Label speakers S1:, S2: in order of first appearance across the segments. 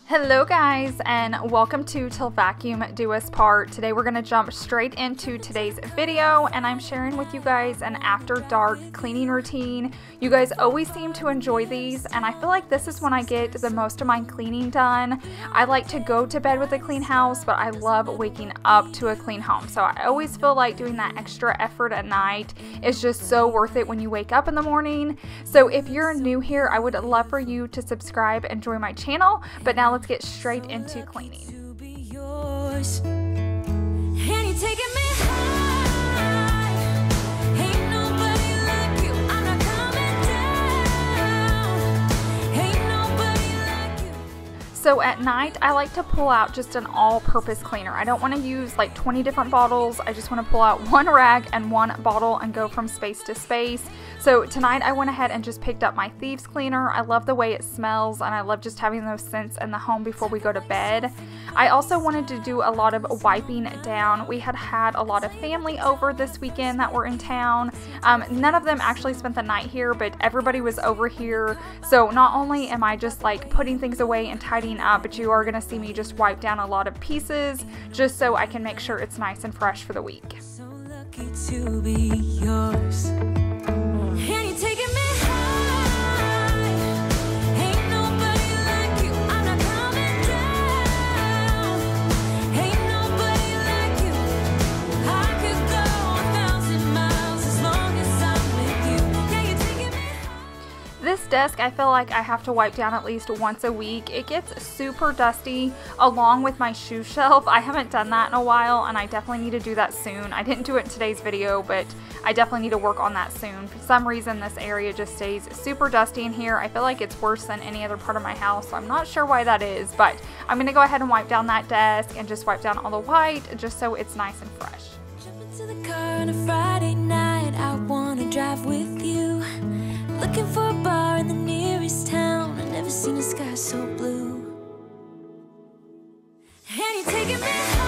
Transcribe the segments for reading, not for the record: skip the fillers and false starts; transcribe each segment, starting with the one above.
S1: Hello guys, and welcome to Till Vacuum Do Us Part. Today we're going to jump straight into today's video, and I'm sharing with you guys an after dark cleaning routine. You guys always seem to enjoy these, and I feel like this is when I get the most of my cleaning done. I like to go to bed with a clean house, but I love waking up to a clean home. So I always feel like doing that extra effort at night is just so worth it when you wake up in the morning. So if you're new here, I would love for you to subscribe and join my channel. But now let's get straight into cleaning. So at night, I like to pull out just an all-purpose cleaner. I don't want to use like 20 different bottles. I just want to pull out one rag and one bottle and go from space to space. So tonight I went ahead and just picked up my Thieves Cleaner. I love the way it smells, and I love just having those scents in the home before we go to bed. I also wanted to do a lot of wiping down. We had a lot of family over this weekend that were in town. None of them actually spent the night here, but everybody was over here. So not only am I just like putting things away and tidying up, but you are going to see me just wipe down a lot of pieces just so I can make sure it's nice and fresh for the week. So lucky to be yours. This desk, I feel like I have to wipe down at least once a week. It gets super dusty along with my shoe shelf. I haven't done that in a while, and I definitely need to do that soon. I didn't do it in today's video, but I definitely need to work on that soon. For some reason, this area just stays super dusty in here. I feel like it's worse than any other part of my house, so I'm not sure why that is, but I'm going to go ahead and wipe down that desk and just wipe down all the white just so it's nice and fresh. Jump into the car on a Friday night. I want to drive with you. Looking for a bar in the nearest town. I've never seen a sky so blue. And you're taking me high.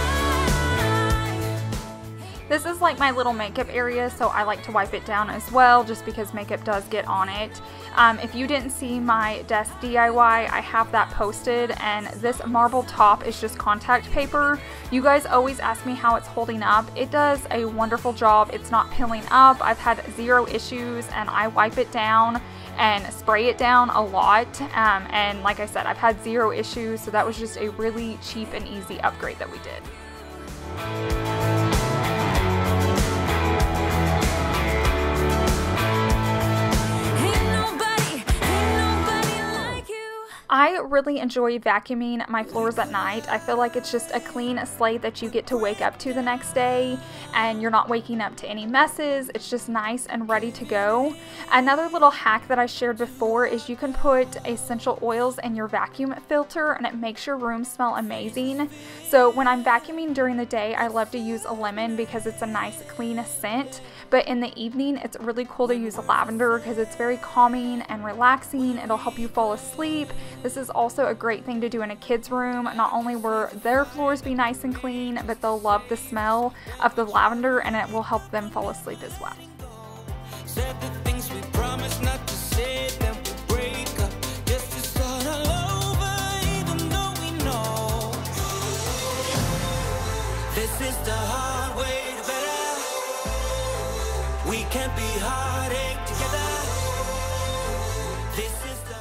S1: This is like my little makeup area, so I like to wipe it down as well, just because makeup does get on it. If you didn't see my desk DIY, I have that posted, and this marble top is just contact paper. You guys always ask me how it's holding up. It does a wonderful job. It's not peeling up. I've had zero issues, and I wipe it down and spray it down a lot. And like I said, I've had zero issues, so that was just a really cheap and easy upgrade that we did. I really enjoy vacuuming my floors at night. I feel like it's just a clean slate that you get to wake up to the next day, and you're not waking up to any messes. It's just nice and ready to go. Another little hack that I shared before is you can put essential oils in your vacuum filter, and it makes your room smell amazing. So when I'm vacuuming during the day, I love to use a lemon because it's a nice clean scent. But in the evening, it's really cool to use lavender because it's very calming and relaxing. It'll help you fall asleep. This is also a great thing to do in a kid's room. Not only will their floors be nice and clean, but they'll love the smell of the lavender, and it will help them fall asleep as well.
S2: This is the hard way to better. We can't be heartache together. This is the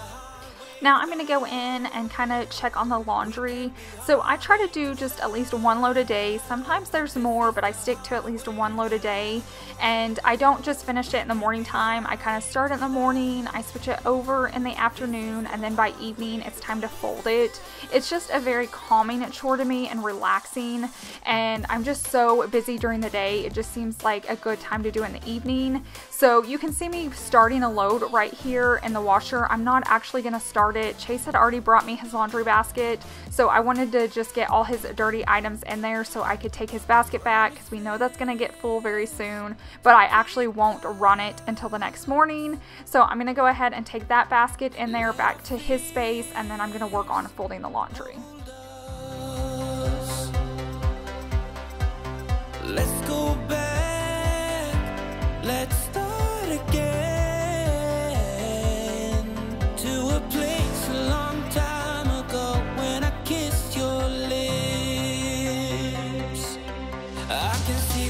S1: Now I'm going to go in and kind of check on the laundry. So I try to do just at least one load a day. Sometimes there's more, but I stick to at least one load a day. And I don't just finish it in the morning time. I kind of start in the morning, I switch it over in the afternoon, and then by evening it's time to fold it. It's just a very calming chore to me and relaxing. And I'm just so busy during the day. It just seems like a good time to do it in the evening. So you can see me starting a load right here in the washer. I'm not actually going to start it. Chase had already brought me his laundry basket, so I wanted to just get all his dirty items in there so I could take his basket back, because we know that's going to get full very soon, but I actually won't run it until the next morning. So I'm going to go ahead and take that basket in there back to his space, and then I'm going to work on folding the laundry.
S2: Let's go back. Let's start again to a place a long time ago when I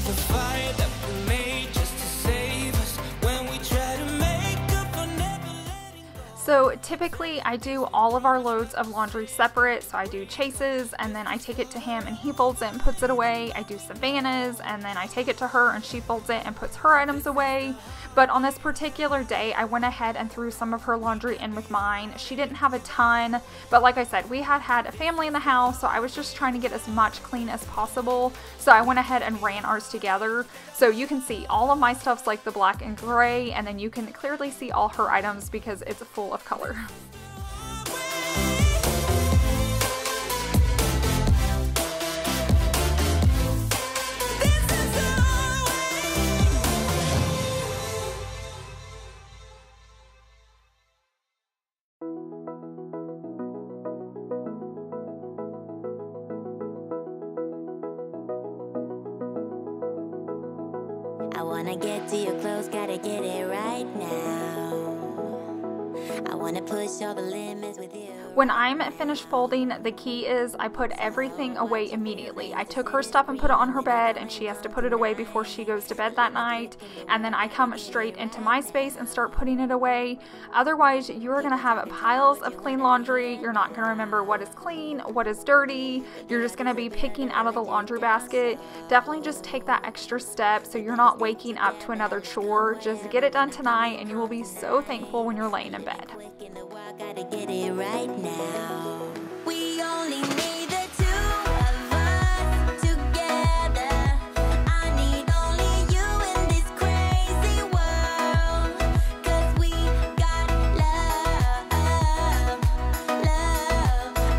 S2: see the fire that we made just to save us when we try to make up for never letting go.
S1: So typically I do all of our loads of laundry separate. So I do Chase's and then I take it to him and he folds it and puts it away. I do Savannah's and then I take it to her and she folds it and puts her items away. But on this particular day, I went ahead and threw some of her laundry in with mine. She didn't have a ton, but like I said, we had a family in the house, so I was just trying to get as much clean as possible. So I went ahead and ran ours together. So you can see all of my stuff's like the black and gray, and then you can clearly see all her items because it's full of color.
S3: I wanna get to your clothes, gotta get it right now. I wanna push all the limits with you.
S1: When I'm finished folding, the key is I put everything away immediately. I took her stuff and put it on her bed, and she has to put it away before she goes to bed that night. And then I come straight into my space and start putting it away. Otherwise, you're gonna have piles of clean laundry. You're not gonna remember what is clean, what is dirty. You're just gonna be picking out of the laundry basket. Definitely just take that extra step so you're not waking up to another chore. Just get it done tonight and you will be so thankful when you're laying in bed.
S3: Gotta get it right now. We only need the two of us together. I need only you in this crazy world. 'Cause we got love.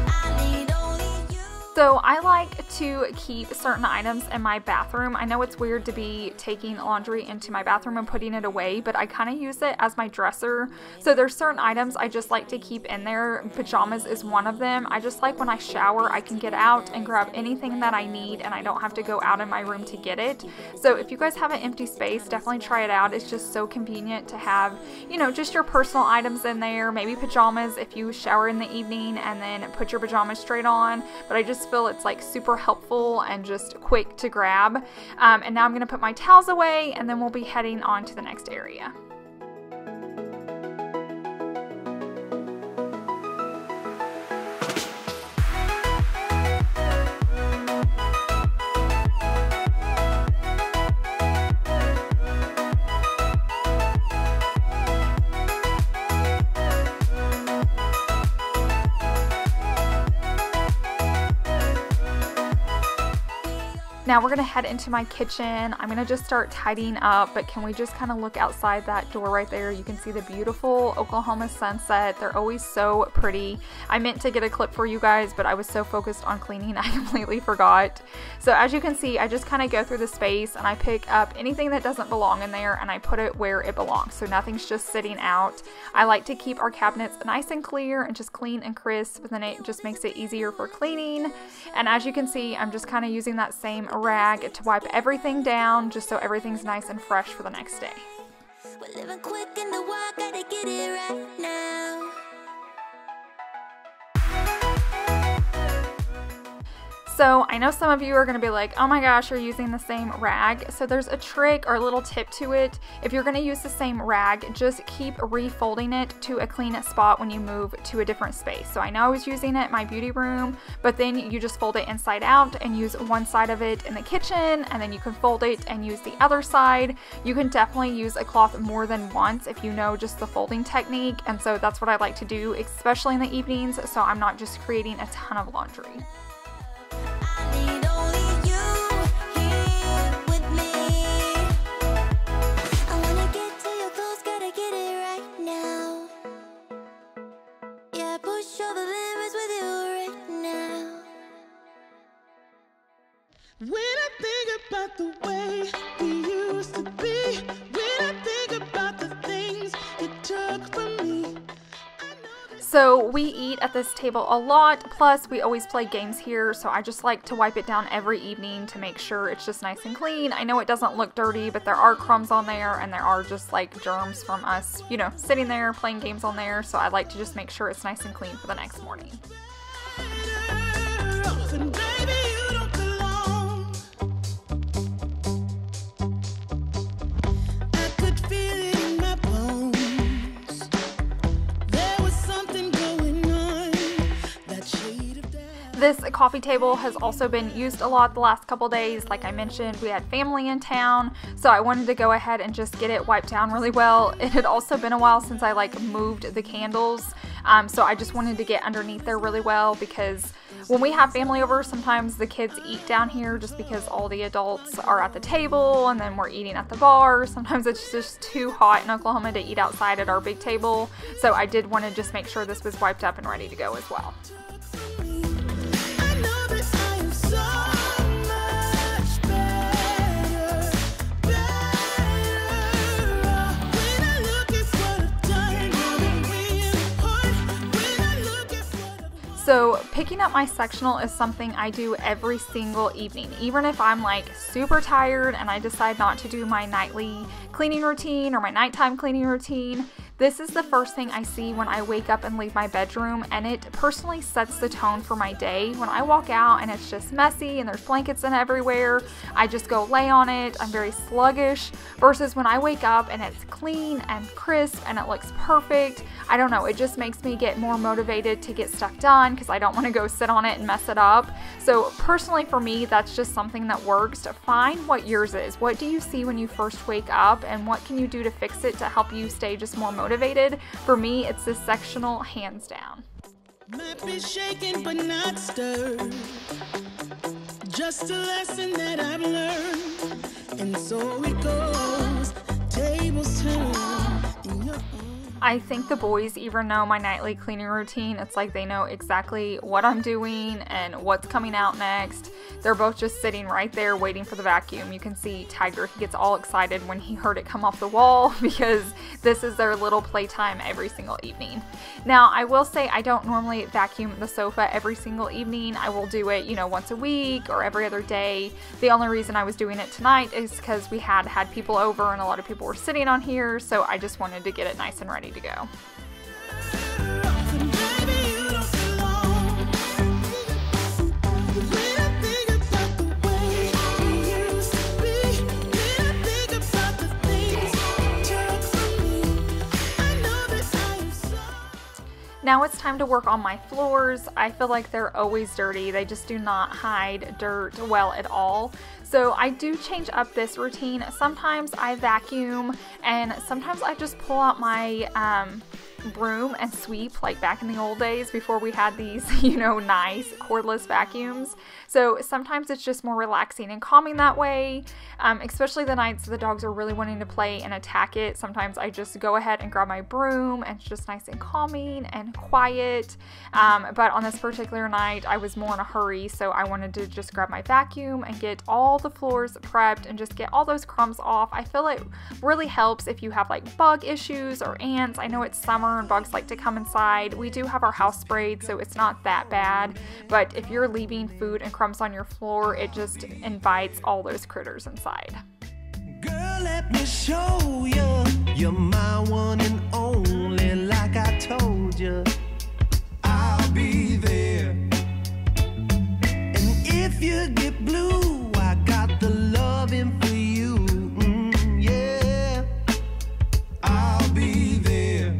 S3: I need only you.
S1: So I like to keep certain items in my bathroom. I know it's weird to be taking laundry into my bathroom and putting it away, but I kind of use it as my dresser. So there's certain items I just like to keep in there. Pajamas is one of them. I just like when I shower, I can get out and grab anything that I need and I don't have to go out in my room to get it. So if you guys have an empty space, definitely try it out. It's just so convenient to have, you know, just your personal items in there. Maybe pajamas if you shower in the evening and then put your pajamas straight on. But I just feel it's like super helpful and just quick to grab. And now I'm going to put my towels away and then we'll be heading on to the next area. Now we're gonna head into my kitchen. I'm gonna just start tidying up, but can we just kind of look outside that door right there? You can see the beautiful Oklahoma sunset. They're always so pretty. I meant to get a clip for you guys, but I was so focused on cleaning, I completely forgot. So as you can see, I just kind of go through the space and I pick up anything that doesn't belong in there and I put it where it belongs. So nothing's just sitting out. I like to keep our cabinets nice and clear and just clean and crisp, and then it just makes it easier for cleaning. And as you can see, I'm just kind of using that same rag to wipe everything down just so everything's nice and fresh for the next day.
S3: We're living quick in the wild, gotta get it right now.
S1: So I know some of you are going to be like, oh my gosh, you're using the same rag. So there's a trick or a little tip to it. If you're going to use the same rag, just keep refolding it to a clean spot when you move to a different space. So I know I was using it in my beauty room, but then you just fold it inside out and use one side of it in the kitchen, and then you can fold it and use the other side. You can definitely use a cloth more than once if you know just the folding technique, and so that's what I like to do, especially in the evenings, so I'm not just creating a ton of laundry.
S3: I need only you here with me. I wanna get to your clothes, gotta get it right now. Yeah, push all the limits with you right now.
S4: When I think about the way we used to be, when I think about the things you took from me.
S1: So we eat at this table a lot, plus we always play games here, so I just like to wipe it down every evening to make sure it's just nice and clean. I know it doesn't look dirty, but there are crumbs on there and there are just like germs from us, you know, sitting there playing games on there, so I like to just make sure it's nice and clean for the next morning. This coffee table has also been used a lot the last couple days. Like I mentioned, we had family in town, so I wanted to go ahead and just get it wiped down really well. It had also been a while since I like moved the candles, so I just wanted to get underneath there really well, because when we have family over, sometimes the kids eat down here just because all the adults are at the table and then we're eating at the bar. Sometimes it's just too hot in Oklahoma to eat outside at our big table, so I did want to just make sure this was wiped up and ready to go as well.
S4: I know that I am so much better, when I look at what I've done, I'm really hard when I look at what I've
S1: So picking up my sectional is something I do every single evening. Even if I'm like super tired and I decide not to do my nightly cleaning routine or my nighttime cleaning routine, this is the first thing I see when I wake up and leave my bedroom, and it personally sets the tone for my day. When I walk out and it's just messy and there's blankets in everywhere, I just go lay on it. I'm very sluggish, versus when I wake up and it's clean and crisp and it looks perfect. I don't know, it just makes me get more motivated to get stuff done because I don't want to go sit on it and mess it up. So personally for me, that's just something that works. To find what yours is. What do you see when you first wake up, and what can you do to fix it to help you stay just more motivated? For me, it's this sectional, hands down.
S4: might be shaken but not stirred. Just a lesson that I've learned, and so it goes. Tables turn in your own.
S1: I think the boys even know my nightly cleaning routine. It's like they know exactly what I'm doing and what's coming out next. They're both just sitting right there waiting for the vacuum. You can see Tiger, he gets all excited when he heard it come off the wall because this is their little playtime every single evening. Now, I will say I don't normally vacuum the sofa every single evening. I will do it, once a week or every other day. The only reason I was doing it tonight is because we had people over and a lot of people were sitting on here, so I just wanted to get it nice and ready to go. Now it's time to work on my floors. I feel like they're always dirty. They just do not hide dirt well at all. So I do change up this routine. Sometimes I vacuum, and sometimes I just pull out my broom and sweep, like back in the old days before we had these, nice cordless vacuums. So sometimes it's just more relaxing and calming that way, especially the nights the dogs are really wanting to play and attack it. Sometimes I just go ahead and grab my broom, and it's just nice and calming and quiet. But on this particular night, I was more in a hurry, so I wanted to just grab my vacuum and get all the floors prepped and just get all those crumbs off. I feel it really helps if you have like bug issues or ants. I know it's summer and bugs like to come inside. We do have our house sprayed, so it's not that bad, but if you're leaving food and crumbs on your floor, it just invites all those critters inside.
S2: Girl, let me show you, you're my one and only. Like I told you, I'll be there. And if you get blue, I got the loving for you. Yeah, I'll be there.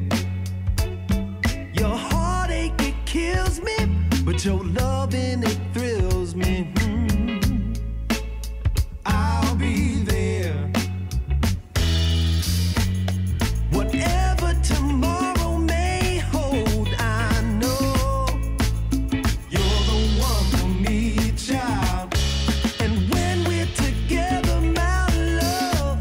S2: Your heartache, it kills me, but your loving, it thrills me. I'll be there. Whatever tomorrow may hold, I know you're the one for me, child. And when we're together, my love,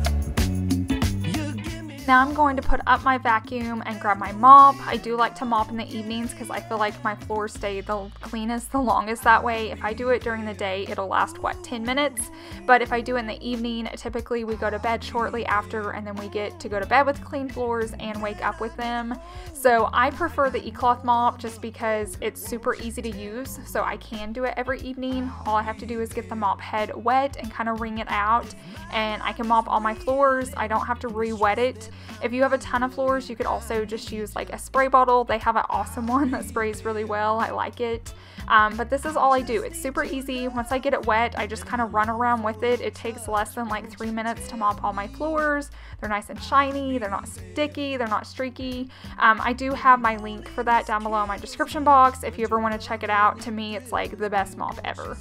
S2: you give me.
S1: Now I'm going to put up my vacuum and grab my mop. I do like to mop in the evenings because I feel like my floors stay the cleanest the longest that way. If I do it during the day, it'll last, 10 minutes? But if I do it in the evening, typically we go to bed shortly after, and then we get to go to bed with clean floors and wake up with them. So I prefer the eCloth mop just because it's super easy to use, so I can do it every evening. All I have to do is get the mop head wet and kind of wring it out, and I can mop all my floors. I don't have to re-wet it. If you have a ton of floors, you could also just use like a spray bottle. They have an awesome one that sprays really well. I like it. But this is all I do. It's super easy. Once I get it wet, I just kind of run around with it. It takes less than like 3 minutes to mop all my floors. They're nice and shiny. They're not sticky. They're not streaky. I do have my link for that down below in my description box if you ever want to check it out. To me, it's like the best mop ever.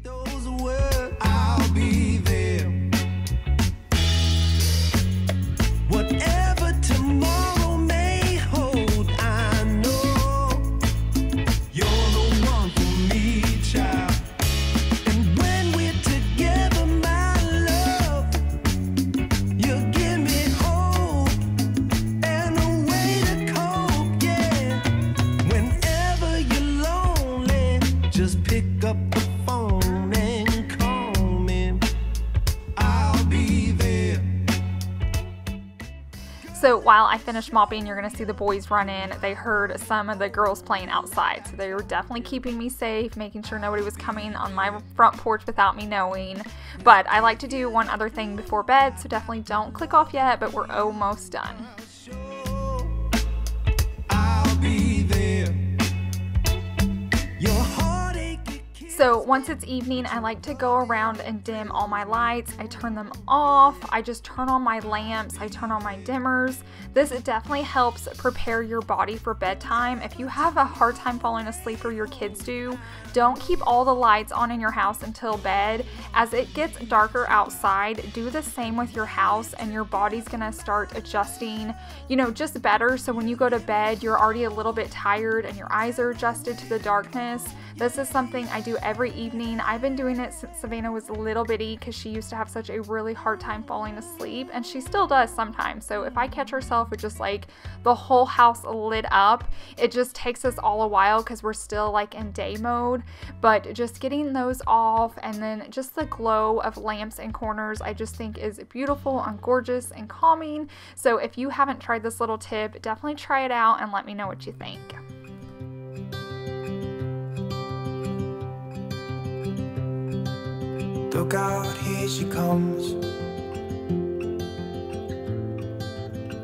S2: Those words, I'll be there. Whatever tomorrow may hold, I know you're the one for me, child. And when we're together, my love, you give me hope and a way to cope, yeah. Whenever you're lonely, just pick up the phone and call me. I'll be there.
S1: So while I finish mopping, you're going to see the boys run in. They heard some of the girls playing outside. So they were definitely keeping me safe, making sure nobody was coming on my front porch without me knowing. But I like to do one other thing before bed, so definitely don't click off yet, but we're almost done.
S2: I'll be there. Your heartache.
S1: So once it's evening, I like to go around and dim all my lights. I turn them off. I just turn on my lamps. I turn on my dimmers. This definitely helps prepare your body for bedtime. If you have a hard time falling asleep or your kids do, don't keep all the lights on in your house until bed. As it gets darker outside, do the same with your house and your body's gonna start adjusting, you know, just better. So when you go to bed, you're already a little bit tired and your eyes are adjusted to the darkness. This is something I do every evening. I've been doing it since Savannah was little bitty because she used to have such a really hard time falling asleep, and she still does sometimes. So if I catch herself with just like the whole house lit up, it just takes us all a while because we're still like in day mode. But just getting those off and then just the glow of lamps and corners, I just think is beautiful and gorgeous and calming. So if you haven't tried this little tip, definitely try it out and let me know what you think.
S2: Look out, here she comes.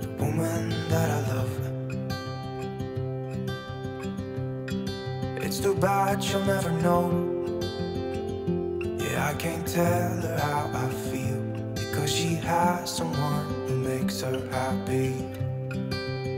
S2: The woman that I love. It's too bad she'll never know. Yeah, I can't tell her how I feel, because she has someone who makes her happy.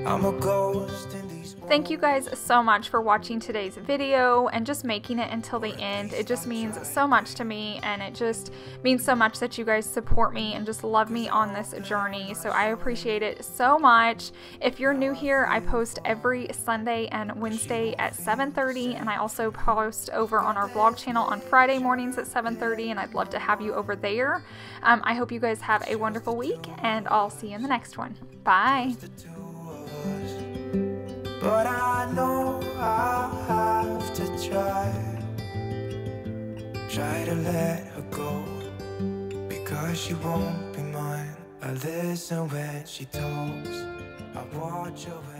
S2: I'm a ghost in these.
S1: Thank you guys so much for watching today's video and just making it until the end. It just means so much to me, and it just means so much that you guys support me and just love me on this journey. So I appreciate it so much. If you're new here, I post every Sunday and Wednesday at 7:30, and I also post over on our vlog channel on Friday mornings at 7:30, and I'd love to have you over there. I hope you guys have a wonderful week, and I'll see you in the next one. Bye.
S2: But I know I'll have to try to let her go, because she won't be mine. I listen when she talks, I watch her when